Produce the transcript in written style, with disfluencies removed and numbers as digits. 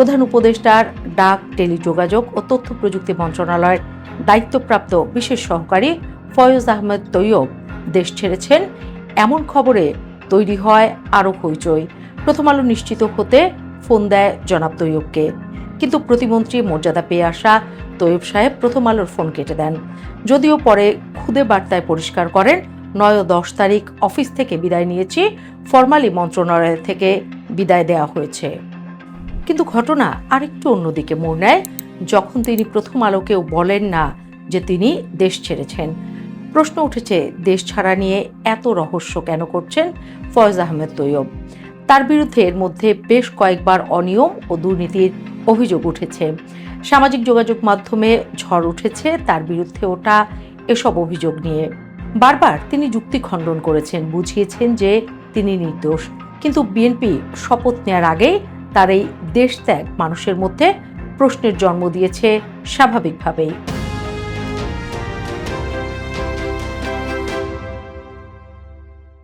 প্রধান উপদেষ্টার ডাক, টেলিযোগাযোগ ও তথ্য প্রযুক্তি মন্ত্রণালয়ের দায়িত্বপ্রাপ্ত বিশেষ সহকারী ফয়েজ আহমেদ তৈয়ব দেশ ছেড়েছেন, এমন খবরে তৈরি হয় আরও হইচই। প্রথম আলো নিশ্চিত হতে ফোন দেয় জনাব তৈয়বকে, কিন্তু প্রতিমন্ত্রী মর্যাদা পেয়ে আসা তৈয়ব সাহেব প্রথম আলোর ফোন কেটে দেন। যদিও পরে খুদে বার্তায় পরিষ্কার করেন, 9 ও 10 তারিখ অফিস থেকে বিদায় নিয়েছি, ফরমালি মন্ত্রণালয় থেকে বিদায় দেওয়া হয়েছে। কিন্তু ঘটনা আরেকটু অন্যদিকে মোড় নেয় যখন তিনি প্রথম আলোকেও বলেন না যে তিনি দেশ ছেড়েছেন। প্রশ্ন উঠেছে, দেশ ছাড়া নিয়ে এত রহস্য কেন করছেন ফয়েজ আহমেদ তৈয়ব? তার বিরুদ্ধে এর মধ্যে বেশ কয়েকবার অনিয়ম ও দুর্নীতির অভিযোগ উঠেছে। সামাজিক যোগাযোগ মাধ্যমে ঝড় উঠেছে তার বিরুদ্ধে ওঠা এসব অভিযোগ নিয়ে। বারবার তিনি যুক্তি খণ্ডন করেছেন, বুঝিয়েছেন যে তিনি নির্দোষ। কিন্তু বিএনপি শপথ নেওয়ার আগেই তার এই দেশ ত্যাগ মানুষের মধ্যে প্রশ্নের জন্ম দিয়েছে স্বাভাবিকভাবেই।